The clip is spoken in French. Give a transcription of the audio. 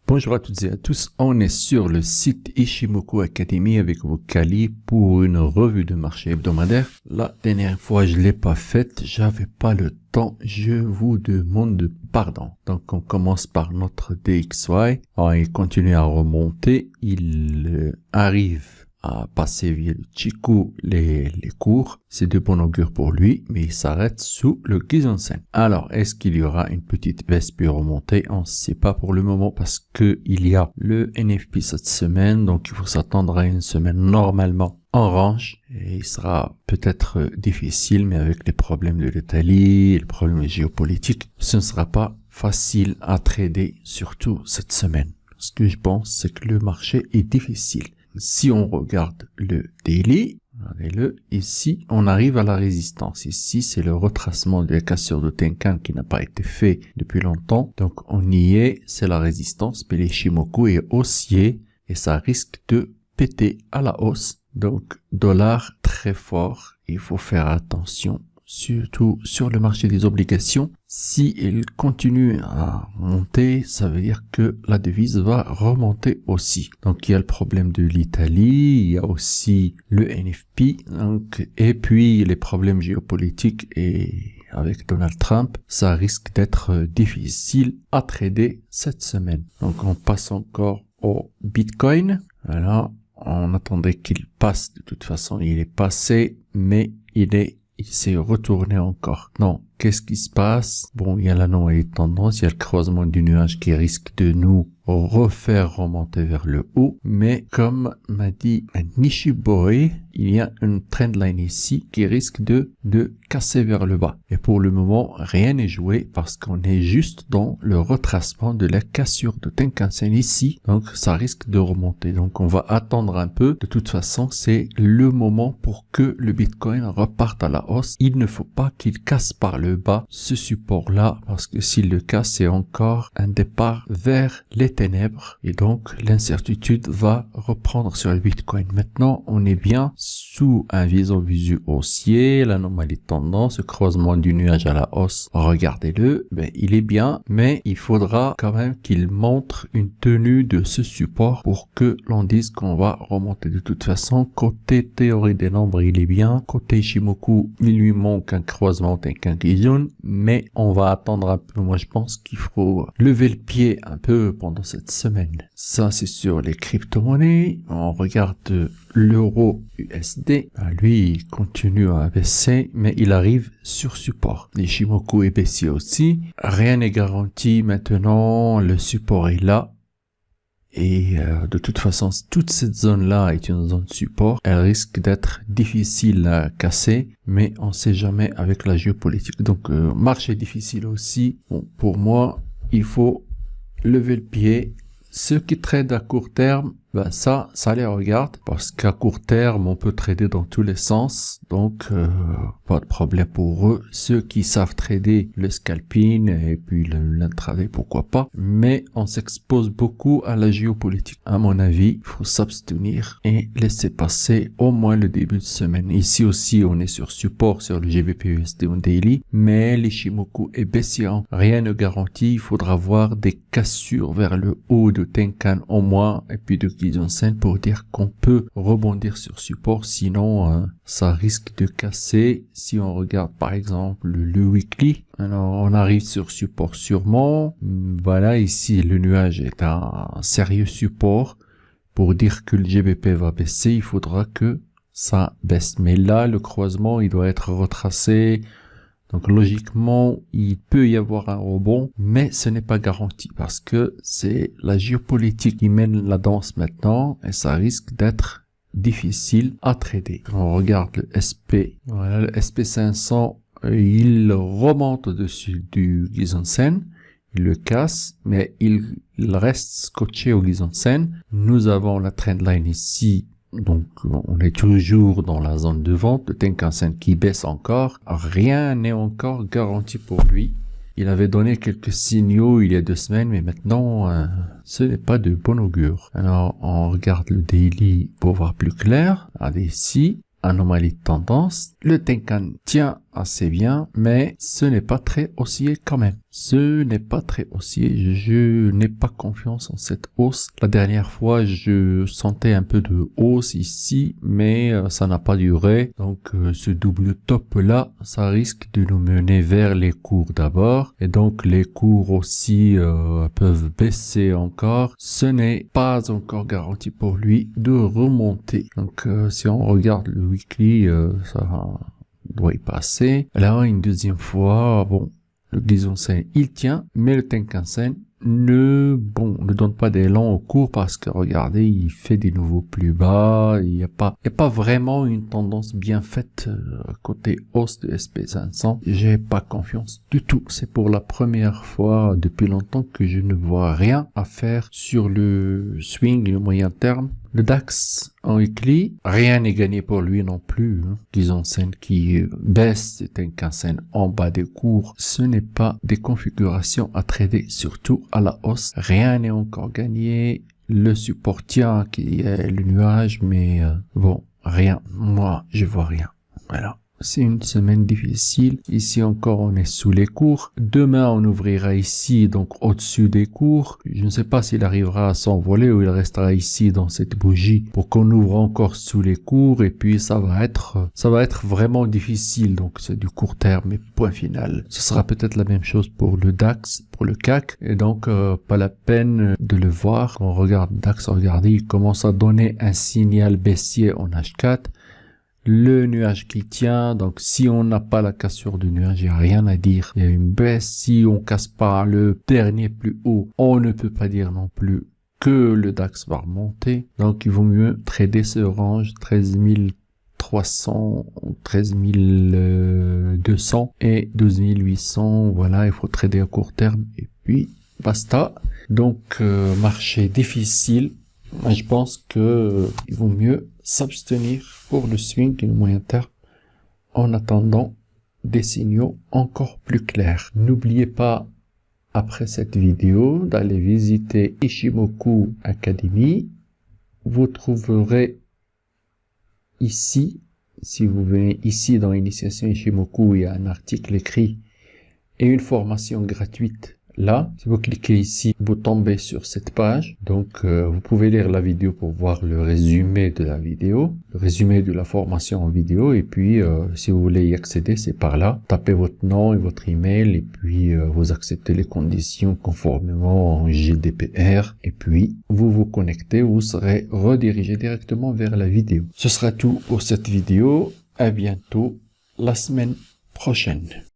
Bonjour à toutes et à tous, on est sur le site Ichimoku Academy avec vos Kali pour une revue de marché hebdomadaire. La dernière fois je l'ai pas faite, j'avais pas le temps, je vous demande pardon. Donc on commence par notre DXY, alors, il continue à remonter, il arrive à passer via le Chikou les cours, c'est de bon augure pour lui, mais il s'arrête sous le Kijun-sen. Alors, est-ce qu'il y aura une petite baisse puis remontée? On ne sait pas pour le moment parce que il y a le NFP cette semaine, donc il faut s'attendre à une semaine normalement en range, et il sera peut-être difficile, mais avec les problèmes de l'Italie, les problèmes géopolitiques, ce ne sera pas facile à trader, surtout cette semaine. Ce que je pense, c'est que le marché est difficile. Si on regarde le daily, regardez-le, ici, on arrive à la résistance. Ici, c'est le retracement de la cassure de Tenkan qui n'a pas été fait depuis longtemps. Donc, on y est, c'est la résistance, mais l'Ichimoku est haussier et ça risque de péter à la hausse. Donc, dollar très fort, il faut faire attention. Surtout sur le marché des obligations, si il continue à monter, ça veut dire que la devise va remonter aussi. Donc il y a le problème de l'Italie, il y a aussi le NFP, donc, et puis les problèmes géopolitiques et avec Donald Trump, ça risque d'être difficile à trader cette semaine. Donc on passe encore au Bitcoin. Voilà, on attendait qu'il passe, de toute façon il est passé, mais il s'est retourné encore. Non, qu'est-ce qui se passe? Bon, il y a l'anomalie de tendance, il y a le croisement du nuage qui risque de nous refaire remonter vers le haut, mais comme m'a dit Nishibori, il y a une trendline ici qui risque de casser vers le bas. Et pour le moment, rien n'est joué parce qu'on est juste dans le retracement de la cassure de Tenkan-sen ici, donc ça risque de remonter. Donc on va attendre un peu. De toute façon, c'est le moment pour que le Bitcoin reparte à la hausse. Il ne faut pas qu'il casse par le bas ce support-là, parce que s'il le casse, c'est encore un départ vers les ténèbres et donc l'incertitude va reprendre sur le Bitcoin. Maintenant, on est bien sous un visu haussier, l'anomalie de tendance, le croisement du nuage à la hausse. Regardez-le, il est bien, mais il faudra quand même qu'il montre une tenue de ce support pour que l'on dise qu'on va remonter. De toute façon, côté théorie des nombres, il est bien. Côté Ichimoku, il lui manque un croisement Tenkan-Kijun, mais on va attendre un peu. Moi, je pense qu'il faut lever le pied un peu pendant cette semaine. Ça, c'est sur les crypto-monnaies. On regarde l'euro USD. Lui, il continue à baisser, mais il arrive sur support. L'Ichimoku est baissier aussi. Rien n'est garanti maintenant. Le support est là. Et de toute façon, toute cette zone-là est une zone de support. Elle risque d'être difficile à casser, mais on ne sait jamais avec la géopolitique. Donc, marché difficile aussi. Bon, pour moi, il faut lever le pied. Ceux qui tradent à court terme, ça les regarde, parce qu'à court terme, on peut trader dans tous les sens, donc pas de problème pour eux. Ceux qui savent trader le scalping et puis l'intraday, pourquoi pas, mais on s'expose beaucoup à la géopolitique. À mon avis, il faut s'abstenir et laisser passer au moins le début de semaine. Ici aussi, on est sur support sur le GBP/USD on daily, mais l'Ichimoku est baissier. Rien ne garantit, il faudra voir des cassures vers le haut de Tenkan au moins, et puis de Kijun-sen pour dire qu'on peut rebondir sur support, sinon ça risque de casser. Si on regarde par exemple le weekly, alors on arrive sur support sûrement. Voilà, ici le nuage est un sérieux support pour dire que le GBP va baisser. Il faudra que ça baisse, mais là le croisement il doit être retracé. Donc logiquement, il peut y avoir un rebond, mais ce n'est pas garanti parce que c'est la géopolitique qui mène la danse maintenant et ça risque d'être difficile à trader. Quand on regarde le SP, voilà, le SP500, il remonte au-dessus du Kijun-sen, il le casse, mais il reste scotché au Kijun-sen. Nous avons la trendline ici. Donc, on est toujours dans la zone de vente de Tenkan-sen qui baisse encore. Rien n'est encore garanti pour lui. Il avait donné quelques signaux il y a 2 semaines, mais maintenant, ce n'est pas de bon augure. Alors, on regarde le daily pour voir plus clair. Regardez ici, anomalie de tendance. Le Tenkan tient assez bien, mais ce n'est pas très haussier quand même. Ce n'est pas très haussier, je n'ai pas confiance en cette hausse. La dernière fois, je sentais un peu de hausse ici, mais ça n'a pas duré. Donc ce double top là, ça risque de nous mener vers les cours d'abord. Et donc les cours aussi peuvent baisser encore. Ce n'est pas encore garanti pour lui de remonter. Donc si on regarde le weekly, ça doit y passer. Là, une deuxième fois, bon, le Gizen il tient, mais le Tenkan-sen ne donne pas d'élan au cours parce que regardez, il fait des nouveaux plus bas, il y a pas vraiment une tendance bien faite côté hausse de SP500. J'ai pas confiance du tout. C'est pour la première fois depuis longtemps que je ne vois rien à faire sur le swing, le moyen terme. Le DAX en weekly, rien n'est gagné pour lui non plus. Gizen qui baisse, c'est un Tenkan-sen en bas des cours. Ce n'est pas des configurations à trader, surtout à la hausse. Rien n'est encore gagné. Le support tient qui est le nuage, mais bon, rien. Moi, je vois rien. Voilà. C'est une semaine difficile. Ici encore, on est sous les cours. Demain, on ouvrira ici, donc au-dessus des cours. Je ne sais pas s'il arrivera à s'envoler ou il restera ici dans cette bougie pour qu'on ouvre encore sous les cours. Et puis, ça va être vraiment difficile. Donc, c'est du court terme et point final. Ce sera peut-être la même chose pour le DAX, pour le CAC. Et donc, pas la peine de le voir. Quand on regarde DAX, regardez, il commence à donner un signal baissier en H4. Le nuage qui tient, donc si on n'a pas la cassure du nuage, il n'y a rien à dire. Il y a une baisse, si on casse pas le dernier plus haut, on ne peut pas dire non plus que le DAX va remonter. Donc il vaut mieux trader ce range 13 300, 13 200 et 12 800. Voilà, il faut trader à court terme et puis basta. Donc marché difficile. Je pense que il vaut mieux s'abstenir pour le swing et le moyen terme en attendant des signaux encore plus clairs. N'oubliez pas, après cette vidéo, d'aller visiter Ishimoku Academy. Vous trouverez ici, si vous venez ici dans Initiation Ishimoku, il y a un article écrit et une formation gratuite. Là, si vous cliquez ici, vous tombez sur cette page. Donc, vous pouvez lire la vidéo pour voir le résumé de la vidéo, le résumé de la formation en vidéo. Et puis, si vous voulez y accéder, c'est par là. Tapez votre nom et votre email et puis vous acceptez les conditions conformément en GDPR. Et puis, vous vous connectez, vous serez redirigé directement vers la vidéo. Ce sera tout pour cette vidéo. À bientôt la semaine prochaine.